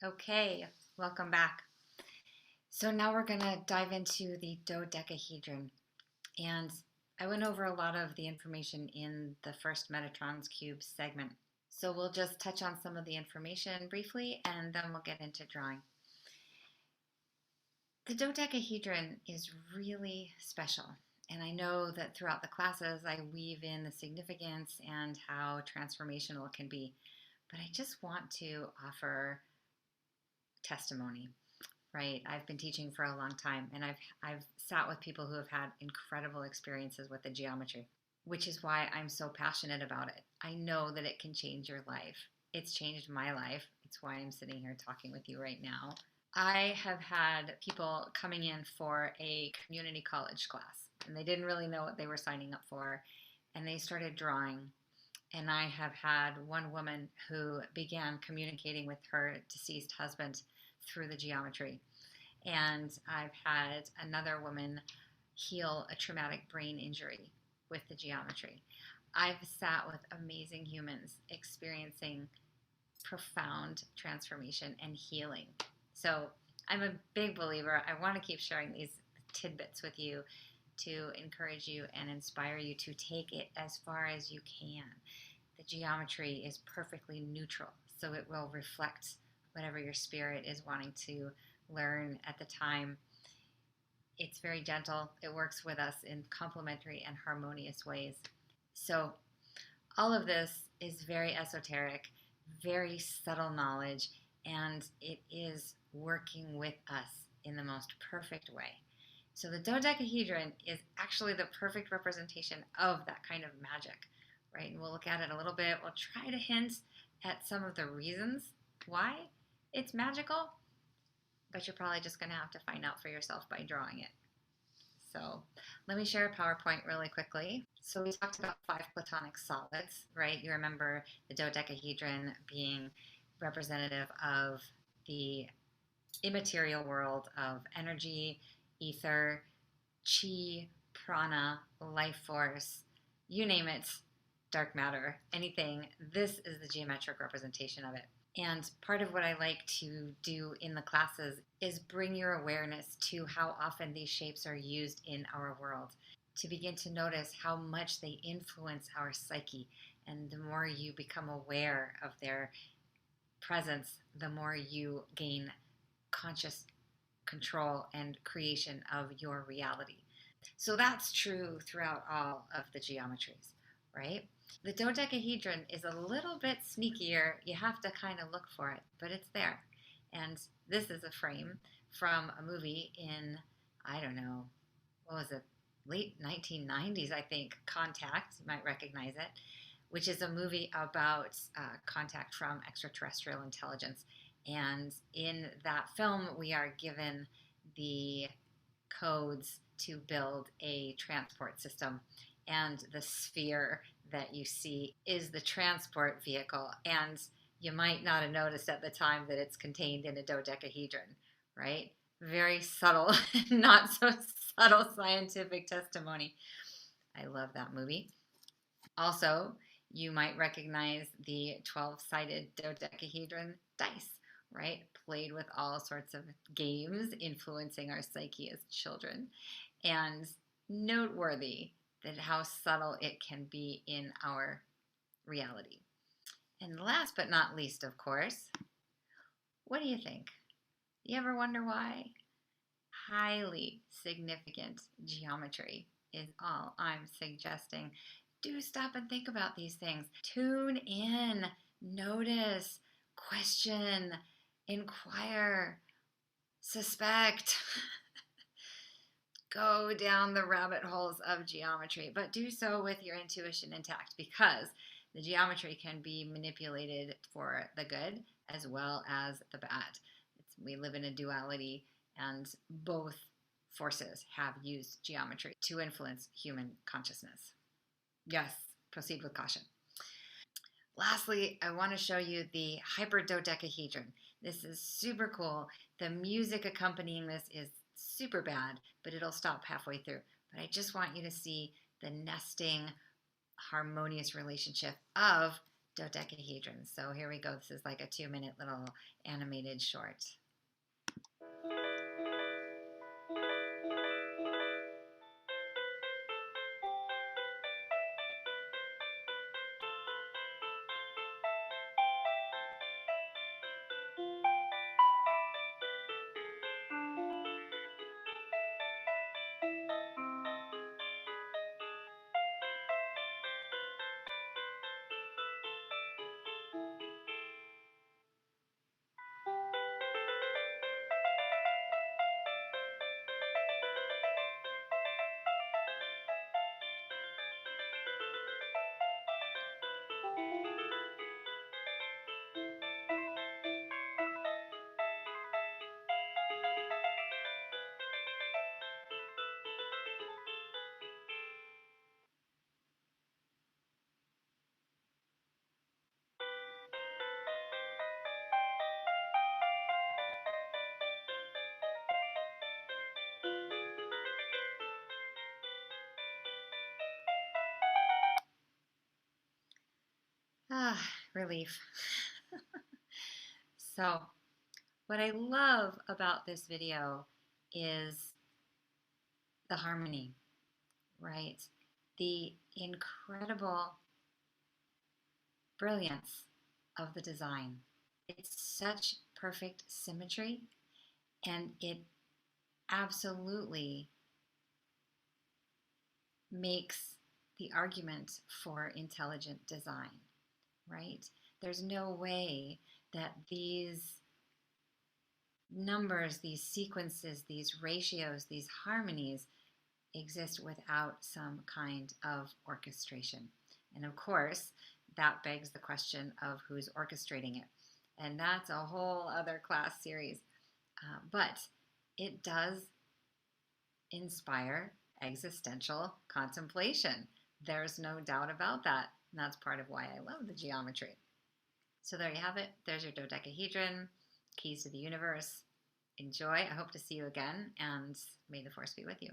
Okay, welcome back. So now we're going to dive into the dodecahedron. And I went over a lot of the information in the first Metatron's Cube segment. So we'll just touch on some of the information briefly and then we'll get into drawing. The dodecahedron is really special. And I know that throughout the classes I weave in the significance and how transformational it can be. But I just want to offer testimony. Right? I've been teaching for a long time and I've sat with people who have had incredible experiences with the geometry, which is why I'm so passionate about it. I know that it can change your life. It's changed my life. It's why I'm sitting here talking with you right now. I have had people coming in for a community college class and they didn't really know what they were signing up for and they started drawing. And I have had one woman who began communicating with her deceased husband through the geometry. And I've had another woman heal a traumatic brain injury with the geometry. I've sat with amazing humans experiencing profound transformation and healing. So I'm a big believer. I want to keep sharing these tidbits with you to encourage you and inspire you to take it as far as you can. The geometry is perfectly neutral, so it will reflect whatever your spirit is wanting to learn at the time. It's very gentle. It works with us in complementary and harmonious ways. So all of this is very esoteric, very subtle knowledge, and it is working with us in the most perfect way. So the dodecahedron is actually the perfect representation of that kind of magic, right? And we'll look at it a little bit. We'll try to hint at some of the reasons why it's magical, but you're probably just going to have to find out for yourself by drawing it. So let me share a PowerPoint really quickly. So we talked about 5 platonic solids, right? You remember the dodecahedron being representative of the immaterial world of energy, ether, chi, prana, life force, you name it, dark matter, anything. This is the geometric representation of it. And part of what I like to do in the classes is bring your awareness to how often these shapes are used in our world, to begin to notice how much they influence our psyche. And the more you become aware of their presence, the more you gain conscious control and creation of your reality. So that's true throughout all of the geometries, right? The dodecahedron is a little bit sneakier. You have to kind of look for it, but it's there. And this is a frame from a movie in, I don't know, what was it, late 1990s, I think, Contact, you might recognize it, which is a movie about contact from extraterrestrial intelligence. And in that film, we are given the codes to build a transport system. And the sphere that you see is the transport vehicle. And you might not have noticed at the time that it's contained in a dodecahedron, right? Very subtle, not so subtle scientific testimony. I love that movie. Also, you might recognize the 12-sided dodecahedron dice, right? Played with all sorts of games influencing our psyche as children. And noteworthy that how subtle it can be in our reality. And last but not least, of course, what do you think? You ever wonder why? Highly significant geometry is all I'm suggesting. Do stop and think about these things. Tune in, notice, question, inquire, suspect. Go down the rabbit holes of geometry, but do so with your intuition intact, because the geometry can be manipulated for the good as well as the bad. We live in a duality, and both forces have used geometry to influence human consciousness. Yes, proceed with caution. Lastly, I want to show you the hyperdodecahedron. This is super cool. The music accompanying this is super bad, but it'll stop halfway through. But I just want you to see the nesting, harmonious relationship of dodecahedron. So here we go. This is like a 2-minute little animated short. Ah, relief. So, what I love about this video is the harmony, right? The incredible brilliance of the design. It's such perfect symmetry, and it absolutely makes the argument for intelligent design, right? There's no way that these numbers, these sequences, these ratios, these harmonies exist without some kind of orchestration. And of course, that begs the question of who's orchestrating it. And that's a whole other class series. But it does inspire existential contemplation. There's no doubt about that. And that's part of why I love the geometry. So there you have it. There's your dodecahedron, keys to the universe. Enjoy. I hope to see you again, and may the force be with you.